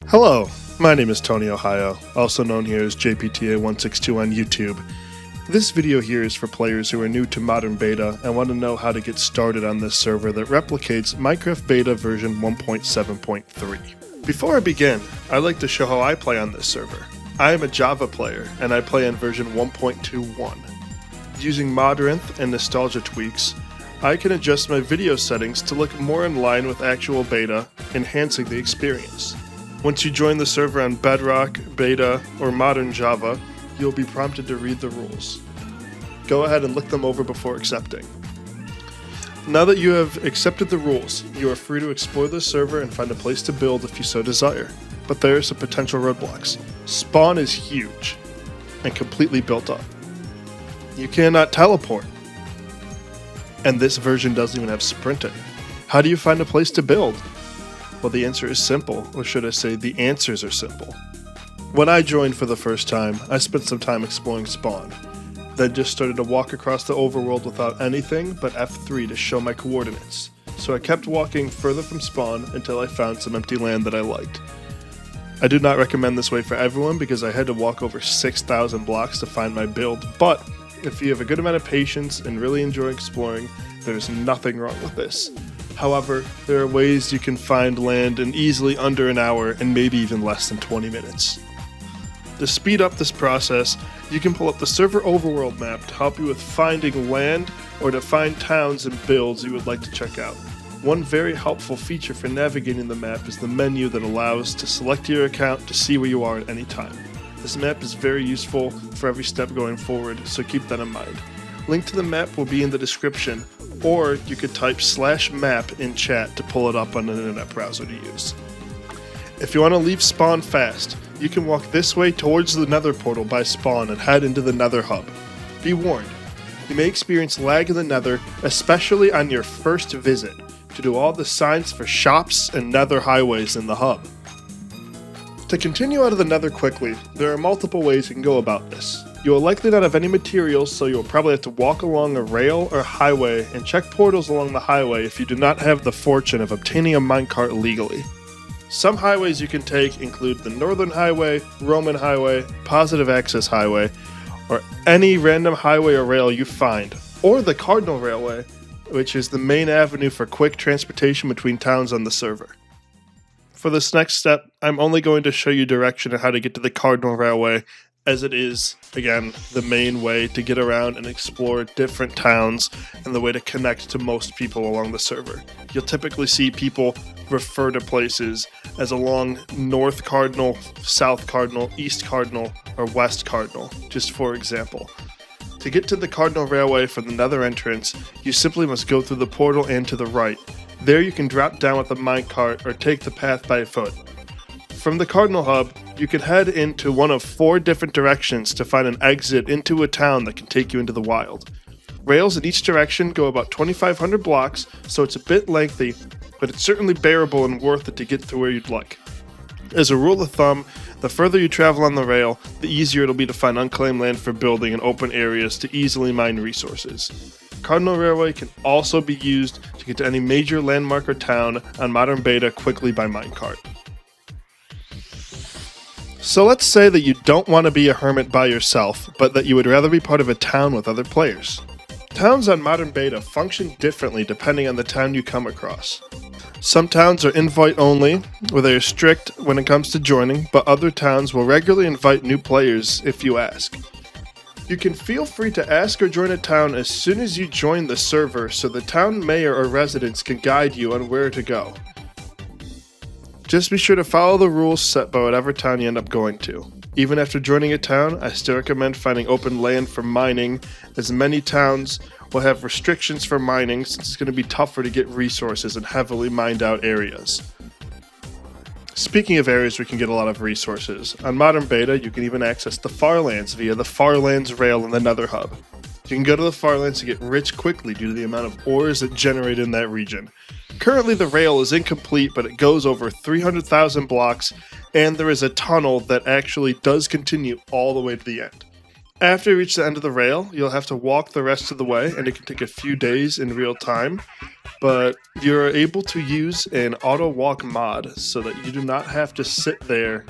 Hello, my name is Tony Ohio, also known here as JPTA162 on YouTube. This video here is for players who are new to Modern Beta and want to know how to get started on this server that replicates Minecraft Beta version 1.7.3. Before I begin, I'd like to show how I play on this server. I am a Java player, and I play on version 1.21. Using Modrinth and nostalgia tweaks, I can adjust my video settings to look more in line with actual beta, enhancing the experience. Once you join the server on Bedrock, Beta, or Modern Java, you'll be prompted to read the rules. Go ahead and look them over before accepting. Now that you have accepted the rules, you are free to explore the server and find a place to build if you so desire. But there are some potential roadblocks. Spawn is huge and completely built up. You cannot teleport. And this version doesn't even have sprinting. How do you find a place to build? Well, the answer is simple, or should I say the answers are simple. When I joined for the first time, I spent some time exploring Spawn, then just started to walk across the overworld without anything but F3 to show my coordinates. So I kept walking further from Spawn until I found some empty land that I liked. I do not recommend this way for everyone because I had to walk over 6,000 blocks to find my build, but if you have a good amount of patience and really enjoy exploring, there's nothing wrong with this. However, there are ways you can find land in easily under an hour and maybe even less than 20 minutes. To speed up this process, you can pull up the server overworld map to help you with finding land or to find towns and builds you would like to check out. One very helpful feature for navigating the map is the menu that allows to select your account to see where you are at any time. This map is very useful for every step going forward, so keep that in mind. Link to the map will be in the description, or you could type /map in chat to pull it up on an internet browser to use. If you want to leave Spawn fast, you can walk this way towards the Nether portal by Spawn and head into the Nether hub. Be warned, you may experience lag in the Nether, especially on your first visit, due to all the signs for shops and Nether highways in the hub. To continue out of the Nether quickly, there are multiple ways you can go about this. You will likely not have any materials, so you will probably have to walk along a rail or highway and check portals along the highway if you do not have the fortune of obtaining a minecart legally. Some highways you can take include the Northern Highway, Roman Highway, Positive Access Highway, or any random highway or rail you find, or the Cardinal Railway, which is the main avenue for quick transportation between towns on the server. For this next step, I'm only going to show you direction on how to get to the Cardinal Railway, as it is, again, the main way to get around and explore different towns and the way to connect to most people along the server. You'll typically see people refer to places as along North Cardinal, South Cardinal, East Cardinal, or West Cardinal, just for example. To get to the Cardinal Railway from the Nether entrance, you simply must go through the portal and to the right. There you can drop down with a minecart or take the path by foot. From the Cardinal Hub, you can head into one of 4 different directions to find an exit into a town that can take you into the wild. Rails in each direction go about 2,500 blocks, so it's a bit lengthy, but it's certainly bearable and worth it to get to where you'd like. As a rule of thumb, the further you travel on the rail, the easier it'll be to find unclaimed land for building and open areas to easily mine resources. Cardinal Railway can also be used to get to any major landmark or town on Modern Beta quickly by minecart. So let's say that you don't want to be a hermit by yourself, but that you would rather be part of a town with other players. Towns on Modern Beta function differently depending on the town you come across. Some towns are invite only, where they are strict when it comes to joining, but other towns will regularly invite new players if you ask. You can feel free to ask or join a town as soon as you join the server, so the town mayor or residents can guide you on where to go. Just be sure to follow the rules set by whatever town you end up going to. Even after joining a town, I still recommend finding open land for mining, as many towns will have restrictions for mining since it's going to be tougher to get resources in heavily mined out areas. Speaking of areas where you can get a lot of resources, on Modern Beta you can even access the Farlands via the Farlands rail in the Nether hub. You can go to the Farlands to get rich quickly due to the amount of ores that generate in that region. Currently the rail is incomplete, but it goes over 300,000 blocks, and there is a tunnel that actually does continue all the way to the end. After you reach the end of the rail, you'll have to walk the rest of the way, and it can take a few days in real time. but you're able to use an auto walk mod so that you do not have to sit there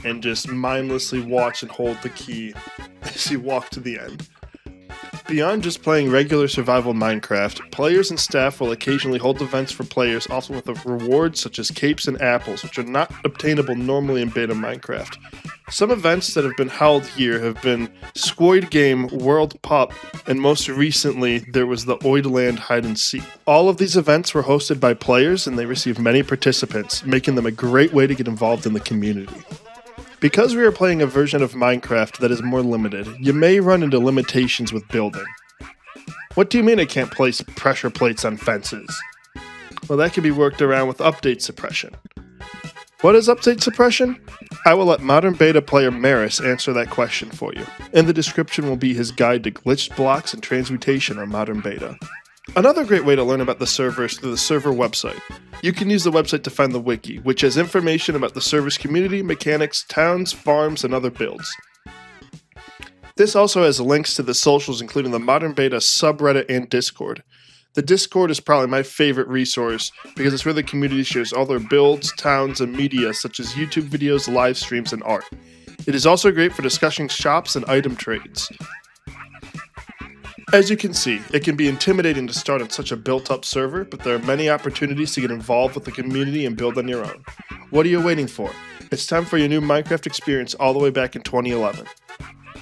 and just mindlessly watch and hold the key as you walk to the end. Beyond just playing regular survival Minecraft, players and staff will occasionally hold events for players, often with rewards such as capes and apples, which are not obtainable normally in beta Minecraft. Some events that have been held here have been Squid Game, World Pup, and most recently there was the Oidland Hide and Seek. All of these events were hosted by players and they received many participants, making them a great way to get involved in the community. Because we are playing a version of Minecraft that is more limited, you may run into limitations with building. What do you mean I can't place pressure plates on fences? Well, that can be worked around with update suppression. What is update suppression? I will let modern beta player Maris answer that question for you. In the description will be his guide to glitched blocks and transmutation on modern beta. Another great way to learn about the server is through the server website. You can use the website to find the wiki, which has information about the server's community, mechanics, towns, farms, and other builds. This also has links to the socials, including the modern beta subreddit and Discord. The Discord is probably my favorite resource because it's where the community shares all their builds, towns, and media such as YouTube videos, live streams, and art. It is also great for discussing shops and item trades. As you can see, it can be intimidating to start on such a built-up server, but there are many opportunities to get involved with the community and build on your own. What are you waiting for? It's time for your new Minecraft experience all the way back in 2011.